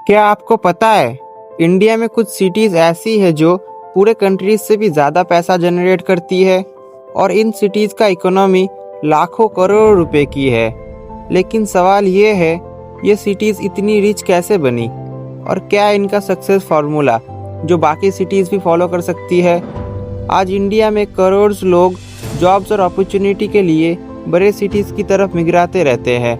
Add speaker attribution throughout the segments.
Speaker 1: क्या आपको पता है इंडिया में कुछ सिटीज ऐसी है जो पूरे कंट्रीज से भी ज़्यादा पैसा जनरेट करती है और इन सिटीज़ का इकोनॉमी लाखों करोड़ रुपए की है। लेकिन सवाल ये है, ये सिटीज़ इतनी रिच कैसे बनी और क्या इनका सक्सेस फार्मूला जो बाकी सिटीज़ भी फॉलो कर सकती है। आज इंडिया में करोड़ लोग जॉब्स और अपॉर्चुनिटी के लिए बड़े सिटीज़ की तरफ मिगराते रहते हैं,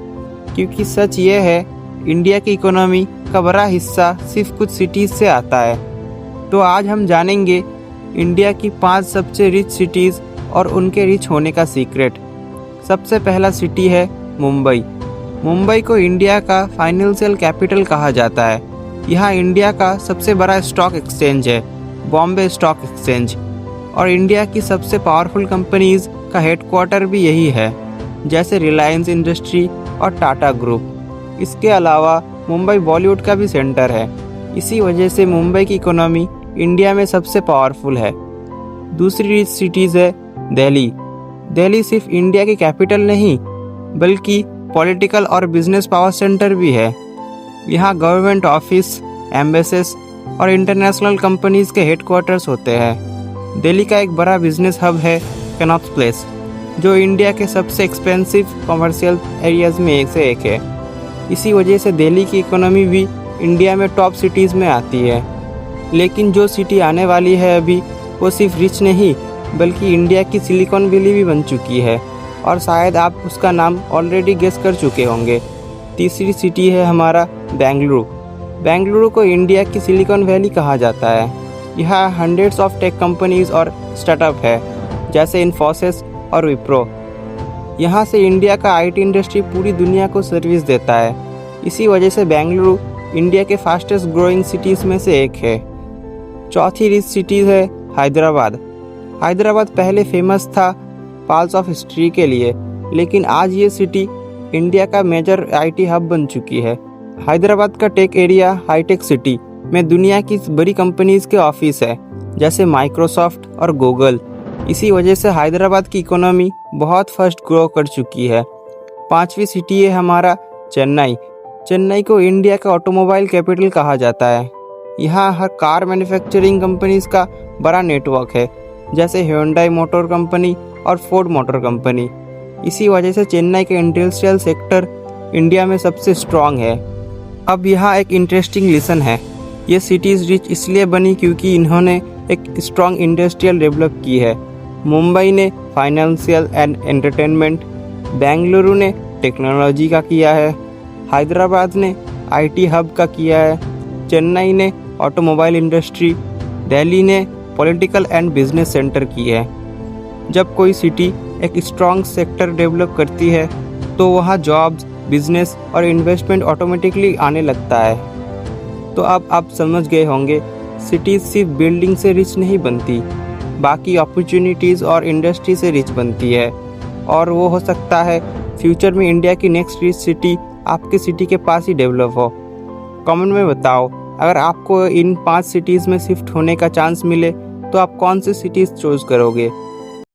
Speaker 1: क्योंकि सच ये है इंडिया की इकोनॉमी का बड़ा हिस्सा सिर्फ कुछ सिटीज़ से आता है। तो आज हम जानेंगे इंडिया की 5 सबसे रिच सिटीज़ और उनके रिच होने का सीक्रेट। सबसे पहला सिटी है मुंबई। मुंबई को इंडिया का फाइनेंशियल कैपिटल कहा जाता है। यहाँ इंडिया का सबसे बड़ा स्टॉक एक्सचेंज है, बॉम्बे स्टॉक एक्सचेंज, और इंडिया की सबसे पावरफुल कंपनीज का हेडक्वार्टर भी यही है, जैसे रिलायंस इंडस्ट्री और टाटा ग्रुप। इसके अलावा मुंबई बॉलीवुड का भी सेंटर है। इसी वजह से मुंबई की इकोनॉमी इंडिया में सबसे पावरफुल है। दूसरी रिच सिटीज़ है दिल्ली। दिल्ली सिर्फ इंडिया की कैपिटल नहीं बल्कि पॉलिटिकल और बिजनेस पावर सेंटर भी है। यहाँ गवर्नमेंट ऑफिस, एम्बेसीज और इंटरनेशनल कंपनीज के हेडक्वार्टर्स होते हैं। दिल्ली का एक बड़ा बिजनेस हब है कनॉट प्लेस, जो इंडिया के सबसे एक्सपेंसिव कमर्शियल एरियाज में से एक है। इसी वजह से दिल्ली की इकोनॉमी भी इंडिया में टॉप सिटीज़ में आती है। लेकिन जो सिटी आने वाली है अभी, वो सिर्फ रिच नहीं बल्कि इंडिया की सिलिकॉन वैली भी बन चुकी है, और शायद आप उसका नाम ऑलरेडी गेस कर चुके होंगे। तीसरी सिटी है हमारा बेंगलुरु। बेंगलुरु को इंडिया की सिलिकॉन वैली कहा जाता है। यहाँ हंड्रेड्स ऑफ टेक कंपनीज और स्टार्टअप है, जैसे इन्फोसिस और विप्रो। यहाँ से इंडिया का आईटी इंडस्ट्री पूरी दुनिया को सर्विस देता है। इसी वजह से बेंगलुरु इंडिया के फास्टेस्ट ग्रोइंग सिटीज़ में से एक है। चौथी रिच सिटीज़ है हैदराबाद। हैदराबाद पहले फेमस था पाल्स ऑफ हिस्ट्री के लिए, लेकिन आज ये सिटी इंडिया का मेजर आईटी हब बन चुकी है। हैदराबाद का टेक एरिया हाईटेक सिटी में दुनिया की बड़ी कंपनीज के ऑफिस है, जैसे माइक्रोसॉफ्ट और गूगल। इसी वजह से हैदराबाद की इकोनॉमी बहुत फास्ट ग्रो कर चुकी है। पांचवी सिटी है हमारा चेन्नई। चेन्नई को इंडिया का ऑटोमोबाइल कैपिटल कहा जाता है। यहाँ हर कार मैन्युफैक्चरिंग कंपनीज का बड़ा नेटवर्क है, जैसे ह्यूंडई मोटर कंपनी और फोर्ड मोटर कंपनी। इसी वजह से चेन्नई का इंडस्ट्रियल सेक्टर इंडिया में सबसे स्ट्रॉन्ग है। अब यहाँ एक इंटरेस्टिंग लेसन है, ये सिटीज़ रिच इसलिए बनी क्योंकि इन्होंने एक स्ट्रॉन्ग इंडस्ट्रियल डेवलप की है। मुंबई ने फाइनेंशियल एंड एंटरटेनमेंट, बेंगलुरु ने टेक्नोलॉजी का किया है, हैदराबाद ने आईटी हब का किया है, चेन्नई ने ऑटोमोबाइल इंडस्ट्री, दिल्ली ने पॉलिटिकल एंड बिजनेस सेंटर की है। जब कोई सिटी एक स्ट्रॉन्ग सेक्टर डेवलप करती है तो वहाँ जॉब्स, बिजनेस और इन्वेस्टमेंट ऑटोमेटिकली आने लगता है। तो अब आप समझ गए होंगे, सिटीज़ सिर्फ बिल्डिंग से रिच नहीं बनती, बाकी अपॉर्चुनिटीज़ और इंडस्ट्री से रिच बनती है। और वो हो सकता है फ्यूचर में इंडिया की नेक्स्ट रिच सिटी आपके सिटी के पास ही डेवलप हो। कमेंट में बताओ, अगर आपको इन 5 सिटीज़ में शिफ्ट होने का चांस मिले तो आप कौन सी सिटीज़ चूज़ करोगे।